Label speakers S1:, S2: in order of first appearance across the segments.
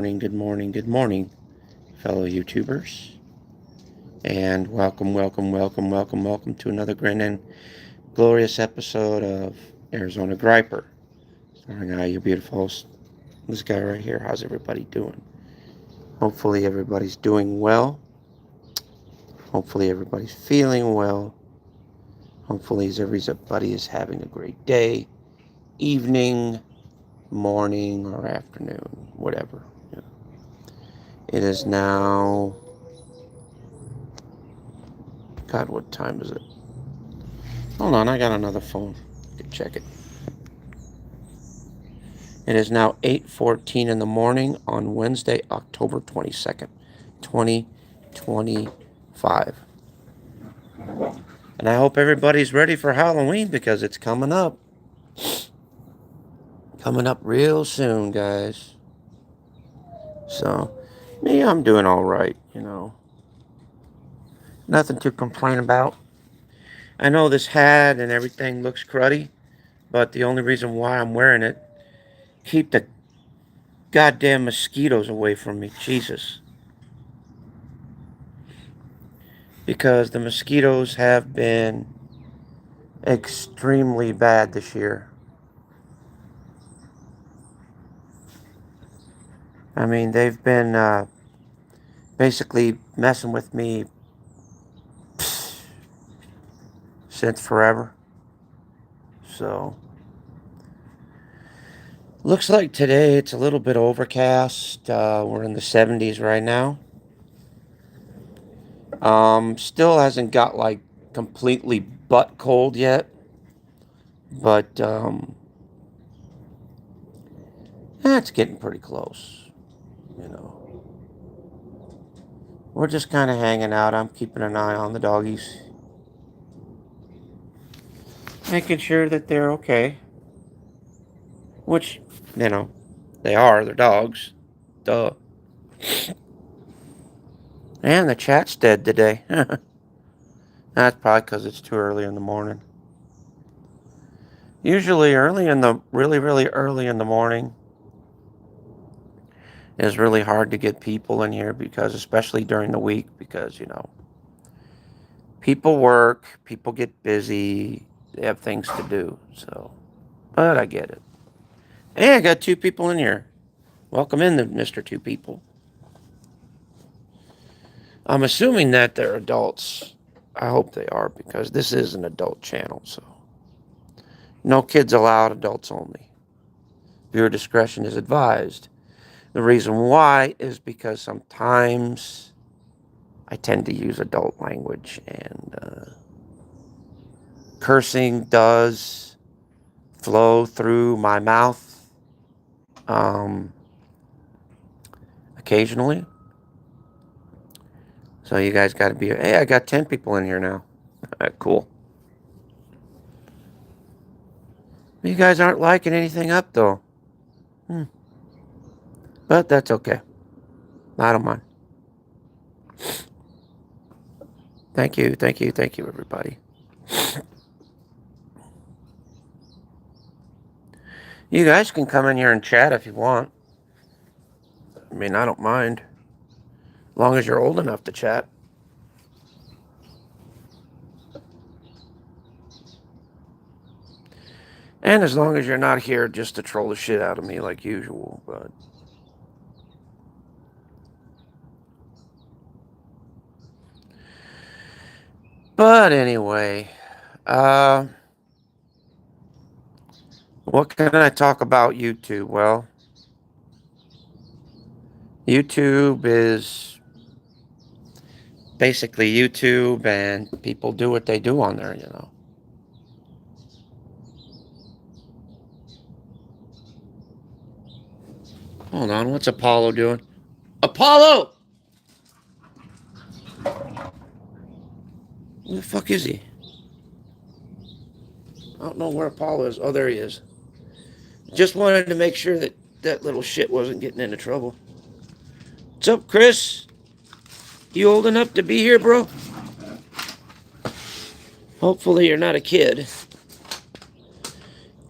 S1: Good morning, good morning, fellow YouTubers. And welcome to another grand and glorious episode of Arizona Griper. Starring I, your beautiful host, this guy right here. How's everybody doing? Hopefully, everybody's doing well. Hopefully, everybody's feeling well. Hopefully, everybody is having a great day, evening, morning, or afternoon, whatever. It is now. God, what time is it? Hold on, I got another phone. I can check it. It is now 8:14 in the morning on Wednesday, October 22nd, 2025. And I hope everybody's ready for Halloween because it's coming up. Coming up real soon, guys. So, me, I'm doing all right. Nothing to complain about. I know this hat and everything looks cruddy, but the only reason why I'm wearing it, keep the goddamn mosquitoes away from me. Jesus. Because the mosquitoes have been extremely bad this year. I mean, they've been basically messing with me since forever. So, looks like today it's a little bit overcast. We're in the 70s right now. Still hasn't got like completely butt cold yet, but it's getting pretty close. You know, we're just kind of hanging out. I'm keeping an eye on the doggies, making sure that they're okay. Which, you know, they are. They're dogs. Duh. And the chat's dead today. That's probably because it's too early in the morning. Usually, really early in the morning is really hard to get people in here because, especially during the week, because people work, people get busy, they have things to do. So, but I get it. Hey, I got two people in here. Welcome in, Mr. Two People. I'm assuming that they're adults. I hope they are because this is an adult channel, so no kids allowed, adults only. Viewer discretion is advised. The reason why is because sometimes I tend to use adult language and cursing does flow through my mouth occasionally. So you guys got to be, hey, I got 10 people in here now. Cool. You guys aren't liking anything up though. But that's okay. I don't mind. Thank you, everybody. You guys can come in here and chat if you want. I mean, I don't mind. As long as you're old enough to chat. And as long as you're not here just to troll the shit out of me like usual, But anyway, what can I talk about YouTube? Well, YouTube is basically YouTube, and people do what they do on there. Hold on, what's Apollo doing? Apollo! Where the fuck is he? I don't know where Apollo is. Oh, there he is. Just wanted to make sure that that little shit wasn't getting into trouble. What's up, Chris? You old enough to be here, bro? Hopefully you're not a kid.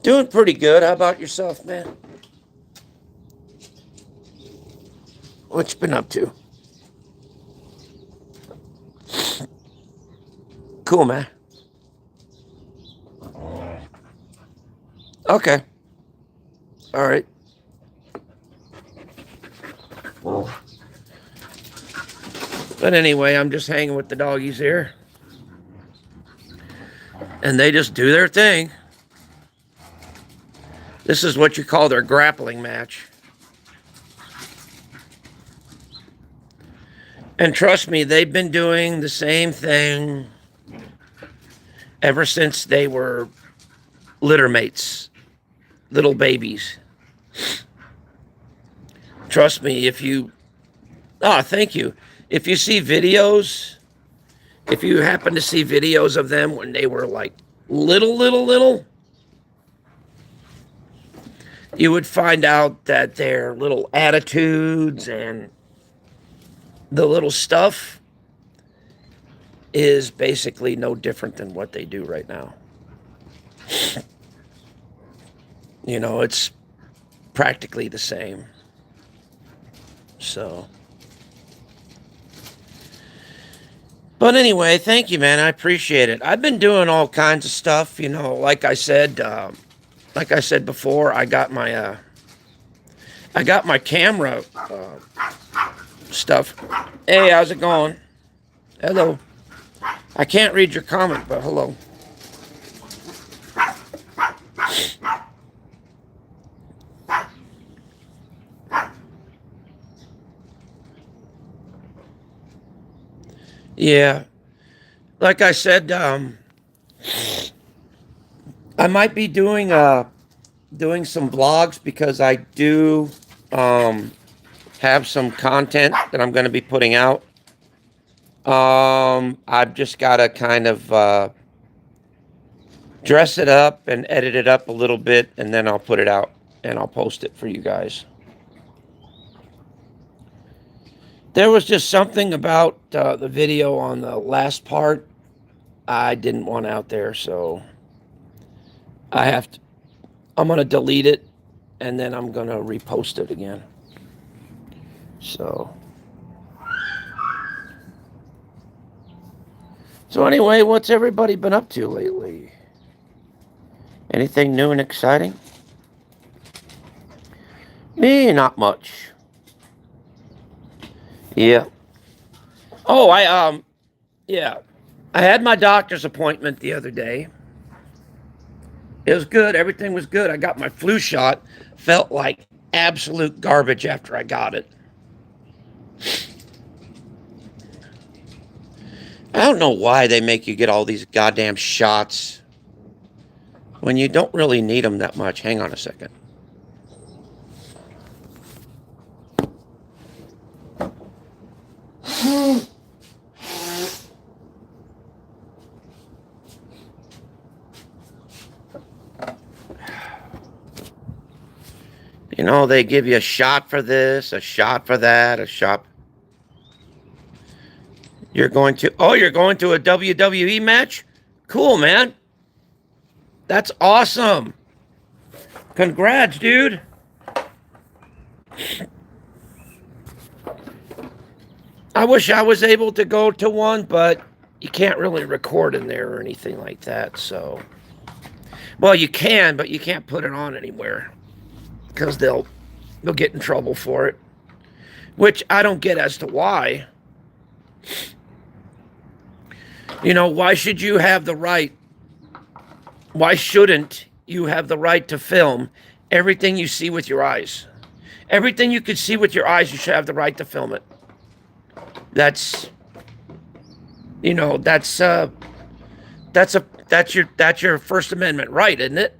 S1: Doing pretty good. How about yourself, man? What you been up to? Cool, man. Okay. All right. But anyway, I'm just hanging with the doggies here. And they just do their thing. This is what you call their grappling match. And trust me, they've been doing the same thing ever since they were litter mates, little babies. Trust me, if you... Oh, thank you. If you see videos, if you happen to see videos of them when they were like little, you would find out that their little attitudes and the little stuff is basically no different than what they do right now. You know, it's practically the same. So... But anyway, thank you, man. I appreciate it. I've been doing all kinds of stuff, you know. Like I said before, I got my camera stuff. Hey, how's it going? Hello. I can't read your comment, but hello. Yeah, like I said, I might be doing some vlogs because I do have some content that I'm going to be putting out. I've just got to kind of dress it up and edit it up a little bit, and then I'll put it out and I'll post it for you guys. There was just something about the video on the last part I didn't want out there, so I'm going to delete it, and then I'm going to repost it again. So anyway, what's everybody been up to lately? Anything new and exciting? Me, not much. Yeah. Oh, yeah. I had my doctor's appointment the other day. It was good. Everything was good. I got my flu shot. Felt like absolute garbage after I got it. I don't know why they make you get all these goddamn shots when you don't really need them that much. Hang on a second. You know, they give you a shot for this, a shot for that, a shot. You're going to a WWE match? Cool, man. That's awesome. Congrats, dude. I wish I was able to go to one, but you can't really record in there or anything like that, so. Well, you can, but you can't put it on anywhere because they'll get in trouble for it, which I don't get as to why. You know, why should you have the right? Why shouldn't you have the right to film everything you see with your eyes? Everything you could see with your eyes, you should have the right to film it. That's, you know, that's your First Amendment right, isn't it?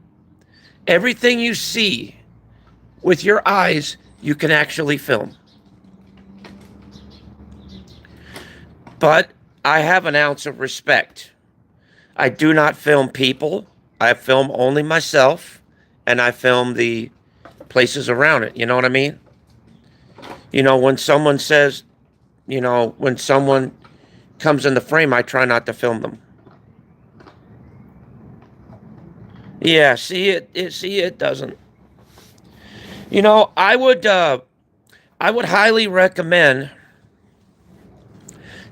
S1: Everything you see with your eyes, you can actually film. But I have an ounce of respect. I do not film people. I film only myself, and I film the places around it. You know what I mean? You know, when someone says, you know, when someone comes in the frame, I try not to film them. Yeah, see, it doesn't. You know, I I would highly recommend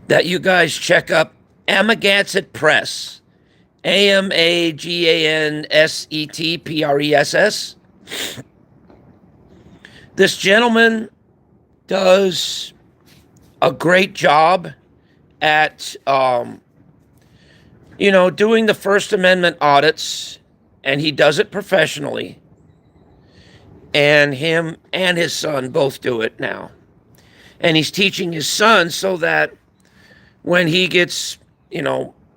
S1: that you guys check up Amagansett Press. Amagansett Press. This gentleman does a great job at, doing the First Amendment audits, and he does it professionally. And him and his son both do it now. And he's teaching his son so that when he gets,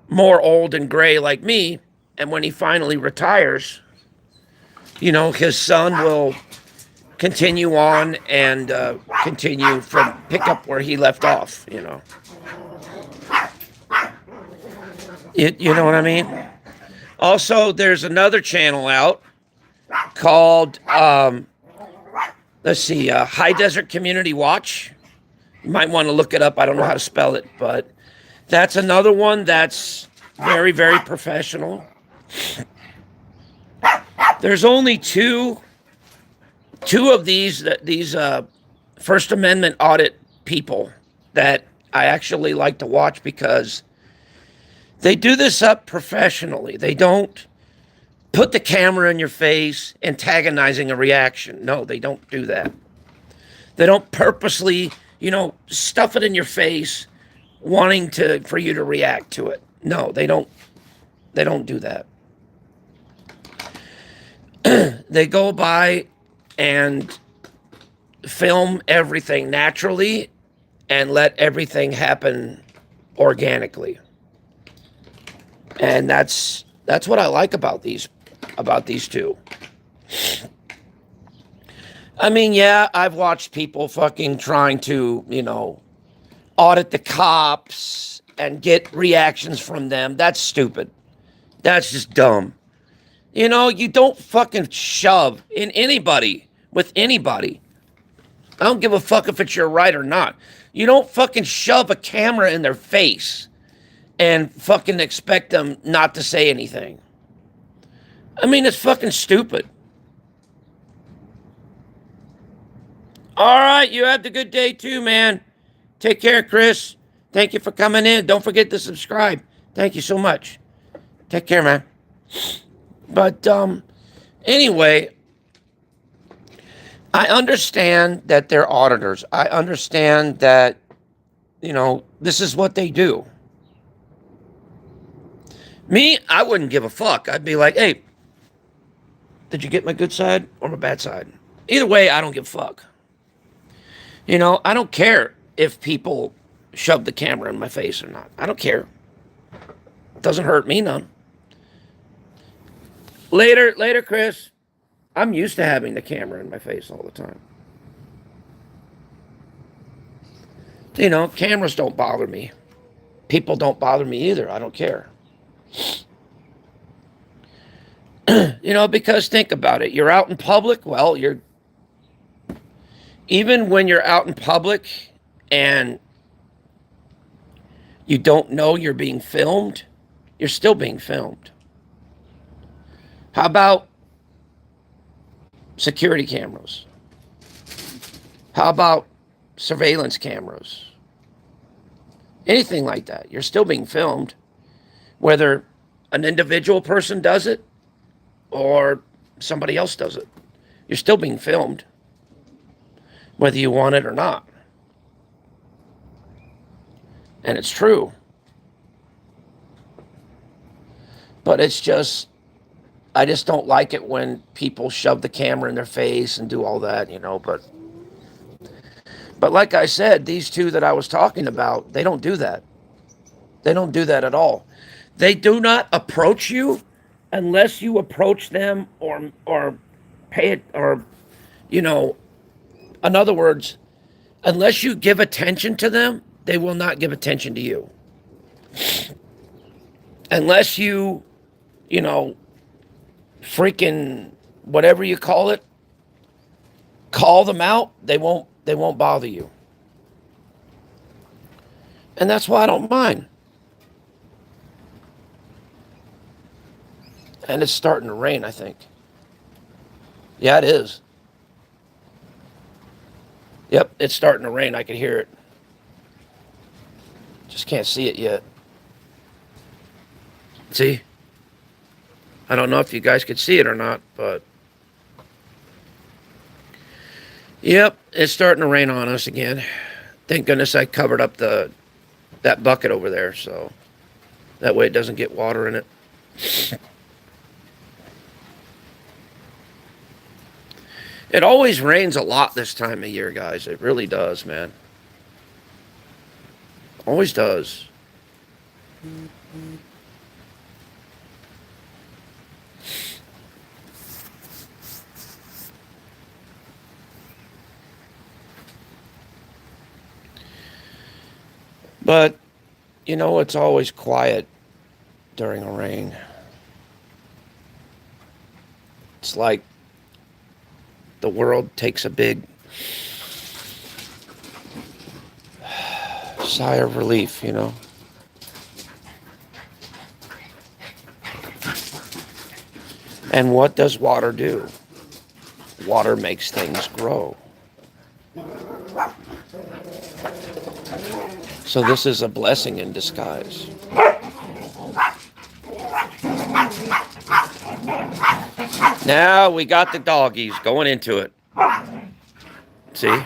S1: more old and gray like me, and when he finally retires, his son will continue on and continue from pick up where he left off, You know what I mean? Also, there's another channel out called, High Desert Community Watch. You might want to look it up. I don't know how to spell it, but that's another one that's very, very professional. There's only two of these First Amendment audit people that I actually like to watch because they do this up professionally. They don't put the camera in your face antagonizing a reaction. No, they don't do that. They don't purposely, stuff it in your face wanting for you to react to it. No, they don't do that. They go by and film everything naturally and let everything happen organically. And that's what I like about these two. I mean, yeah, I've watched people fucking trying to, audit the cops and get reactions from them. That's stupid. That's just dumb. You don't fucking shove in anybody with anybody. I don't give a fuck if it's your right or not. You don't fucking shove a camera in their face and fucking expect them not to say anything. I mean, it's fucking stupid. All right, you have the good day too, man. Take care, Chris. Thank you for coming in. Don't forget to subscribe. Thank you so much. Take care, man. But anyway, I understand that they're auditors. I understand that, this is what they do. Me, I wouldn't give a fuck. I'd be like, hey, did you get my good side or my bad side? Either way, I don't give a fuck. I don't care if people shove the camera in my face or not. I don't care. It doesn't hurt me none. Later, Chris. I'm used to having the camera in my face all the time. Cameras don't bother me. People don't bother me either. I don't care. Because think about it. You're out in public. Well, even when you're out in public and you don't know you're being filmed, you're still being filmed. How about security cameras? How about surveillance cameras? Anything like that. You're still being filmed. Whether an individual person does it or somebody else does it. You're still being filmed. Whether you want it or not. And it's true. But I just don't like it when people shove the camera in their face and do all that, But like I said, these two that I was talking about, they don't do that. They don't do that at all. They do not approach you unless you approach them or pay it, or, in other words, unless you give attention to them, they will not give attention to you. Unless you, freaking whatever you call it, call them out, they won't bother you. And that's why I don't mind. And it's starting to rain, I think. Yeah, it is. Yep, it's starting to rain. I can hear it. Just can't see it yet. See? I don't know if you guys could see it or not, but yep, it's starting to rain on us again. Thank goodness I covered up that bucket over there, so that way it doesn't get water in it. It always rains a lot this time of year, guys. It really does, man. Always does. But, you know, it's always quiet during a rain. It's like the world takes a big sigh of relief, you know. And what does water do? Water makes things grow. So this is a blessing in disguise. Now we got the doggies going into it. See?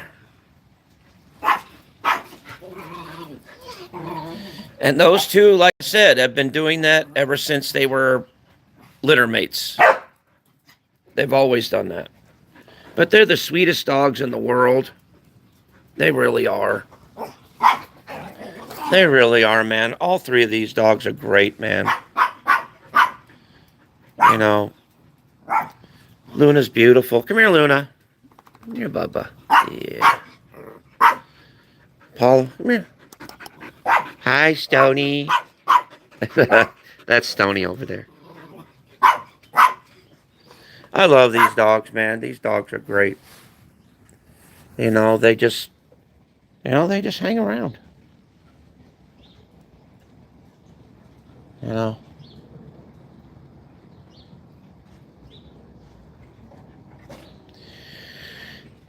S1: And those two, like I said, have been doing that ever since they were litter mates. They've always done that. But they're the sweetest dogs in the world. They really are. They really are, man. All three of these dogs are great, man. You know, Luna's beautiful. Come here, Luna. Come here, Bubba. Yeah. Paul, come here. Hi, Stony. That's Stony over there. I love these dogs, man. These dogs are great. You know, they just hang around. You know.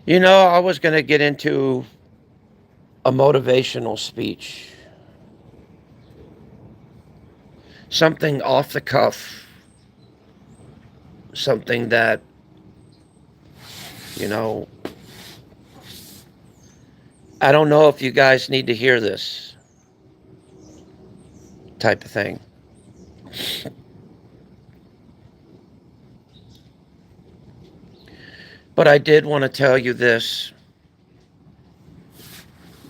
S1: You know, I was going to get into a motivational speech. Something off the cuff. Something that, you know, I don't know if you guys need to hear this type of thing. But I did want to tell you this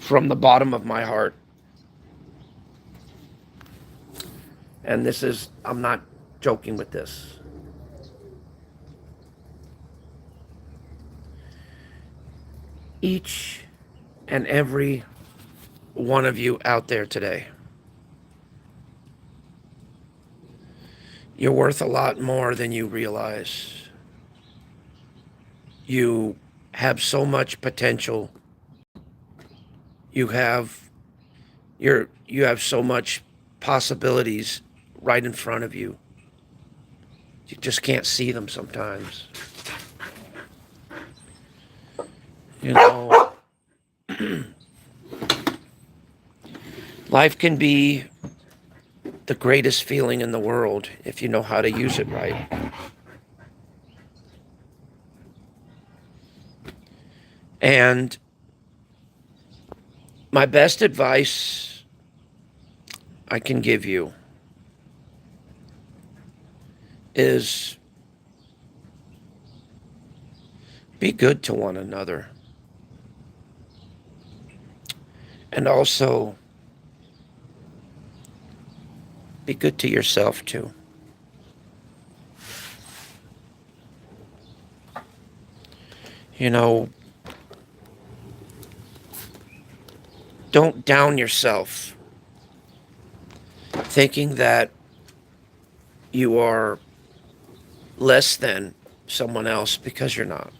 S1: from the bottom of my heart. And this is, I'm not joking with this. Each and every one of you out there today, you're worth a lot more than you realize. You have so much potential. You have so much possibilities right in front of you. You just can't see them sometimes. You know, life can be the greatest feeling in the world if you know how to use it right. And my best advice I can give you is be good to one another. And also be good to yourself too. You know, don't down yourself thinking that you are less than someone else, because you're not.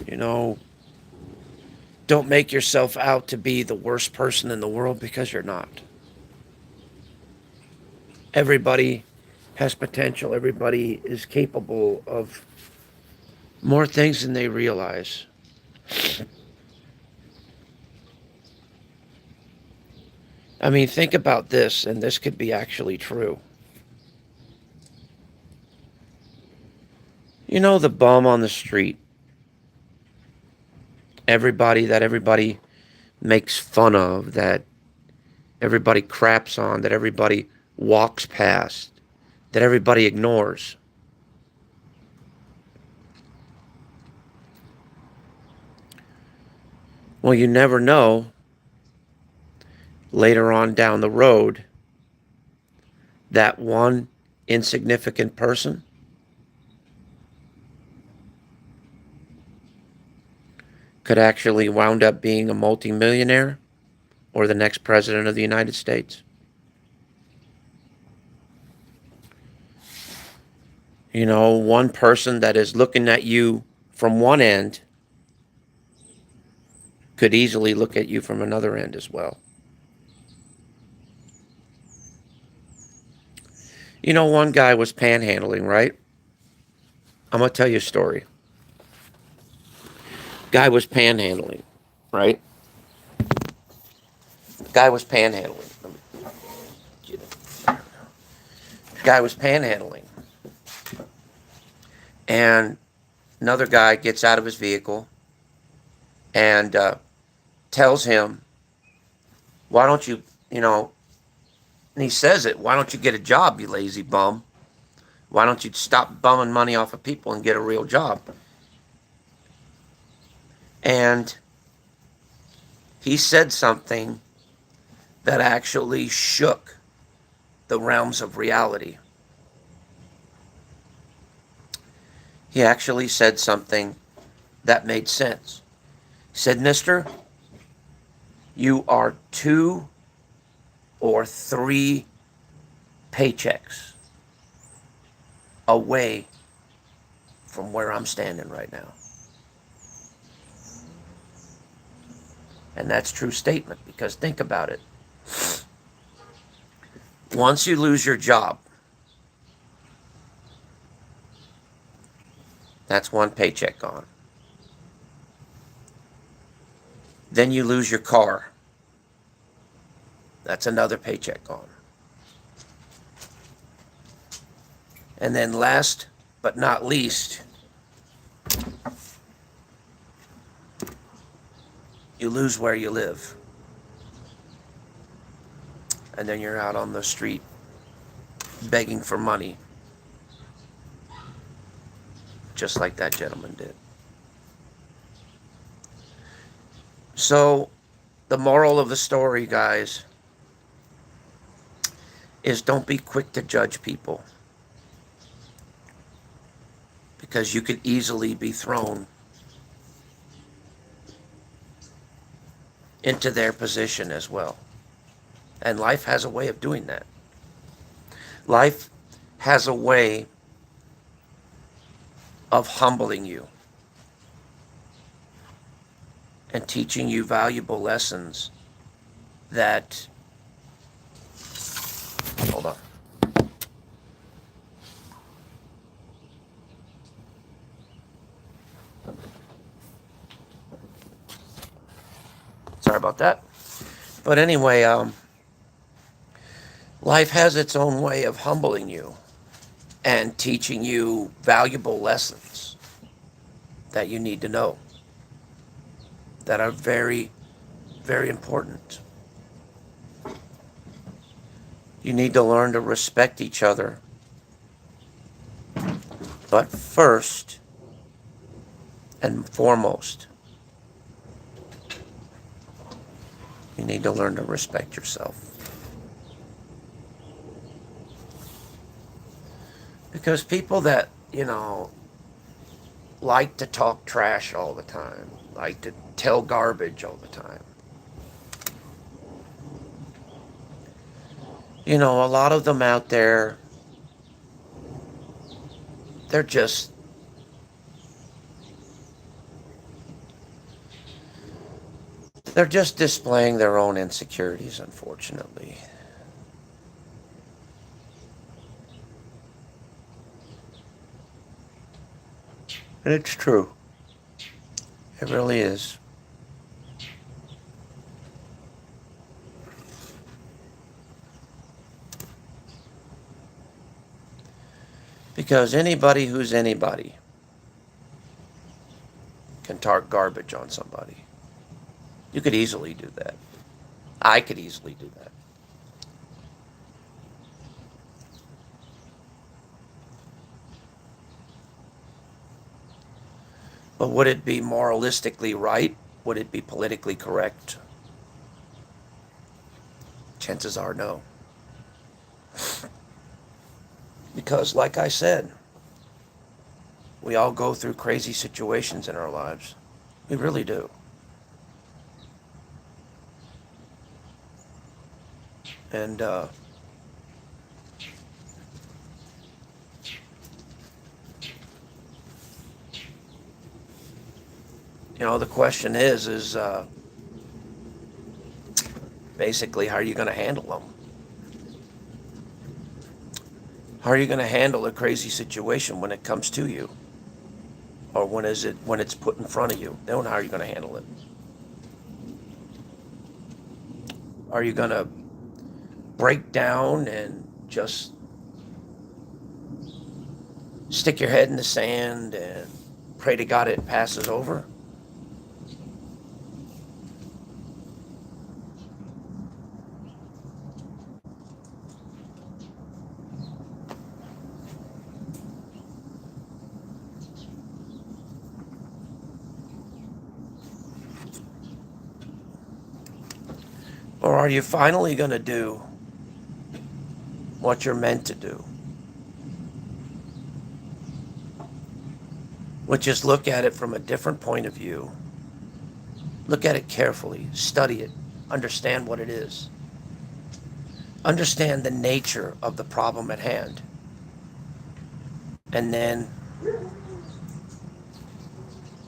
S1: You know, don't make yourself out to be the worst person in the world, because you're not. Everybody has potential. Everybody is capable of More things than they realize. I mean, think about this, and this could be actually true. You know, the bum on the street, everybody makes fun of, that everybody craps on, that everybody walks past, that everybody ignores. Well, you never know, later on down the road, that one insignificant person could actually wound up being a multimillionaire or the next president of the United States. You know, one person that is looking at you from one end could easily look at you from another end as well. You know, one guy was panhandling, right? I'm going to tell you a story. Guy was panhandling, right? Guy was panhandling. Guy was panhandling. And another guy gets out of his vehicle and tells him, why don't you, and he says it, why don't you get a job, you lazy bum? Why don't you stop bumming money off of people and get a real job? And he said something that actually shook the realms of reality. He actually said something that made sense. He said, mister, you are 2 or 3 paychecks away from where I'm standing right now. And that's a true statement, because think about it. Once you lose your job, that's 1 paycheck gone. Then you lose your car. That's another paycheck gone. And then last but not least, you lose where you live. And then you're out on the street begging for money, just like that gentleman did. So, the moral of the story, guys, is don't be quick to judge people, because you could easily be thrown into their position as well. And life has a way of doing that. Life has a way of humbling you and teaching you valuable lessons that, hold on. Sorry about that. But anyway, life has its own way of humbling you and teaching you valuable lessons that you need to know, that are very, very important. You need to learn to respect each other. But first and foremost, you need to learn to respect yourself. Because people that, like to talk trash all the time, like to tell garbage all the time, a lot of them out there, they're just displaying their own insecurities, unfortunately. And it's true. It really is. Because anybody who's anybody can talk garbage on somebody. You could easily do that. I could easily do that. But would it be moralistically right? Would it be politically correct? Chances are no. Because, like I said, we all go through crazy situations in our lives. We really do. And, the question is basically, how are you going to handle them? How are you going to handle a crazy situation when it comes to you? Or when it's put in front of you? Then how are you going to handle it? Are you going to break down and just stick your head in the sand and pray to God it passes over? Or are you finally going to do what you're meant to do? Which is look at it from a different point of view. Look at it carefully, study it, understand what it is. Understand the nature of the problem at hand. And then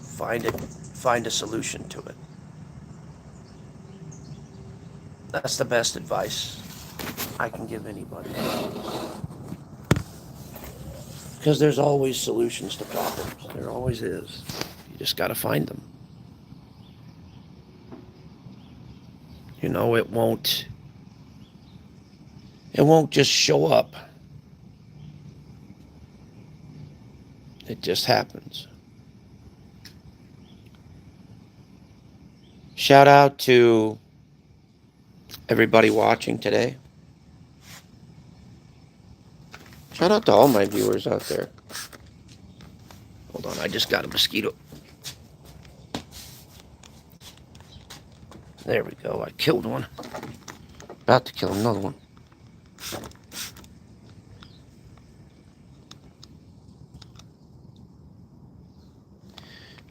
S1: find a solution to it. That's the best advice I can give anybody. Because there's always solutions to problems. There always is. You just got to find them. It won't just show up. It just happens. Shout out to everybody watching today. Shout out to all my viewers out there. Hold on, I just got a mosquito. There we go, I killed one. About to kill another one.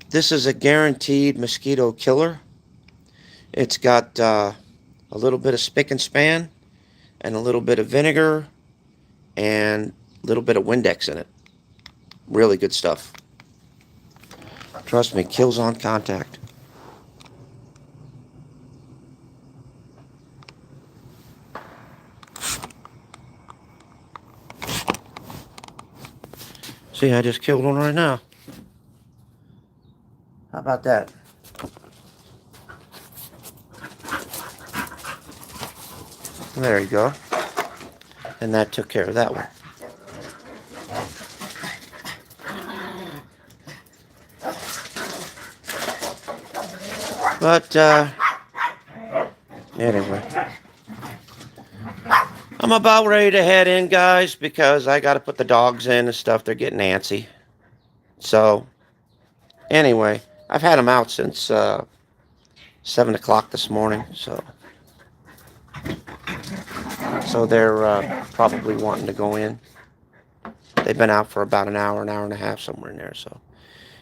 S1: This is a guaranteed mosquito killer. It's got a little bit of spick and span and a little bit of vinegar and a little bit of Windex in it. Really good stuff. Trust me, kills on contact. See, I just killed one right now. How about that? There you go. And that took care of that one. But, anyway. I'm about ready to head in, guys, because I got to put the dogs in and stuff. They're getting antsy. So, anyway, I've had them out since 7 o'clock this morning, so they're probably wanting to go in. They've been out for about an hour and a half, somewhere in there. So,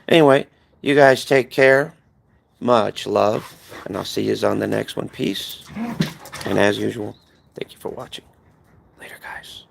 S1: anyway, you guys take care. Much love, and I'll see you on the next one. Peace, and as usual, thank you for watching. Later, guys.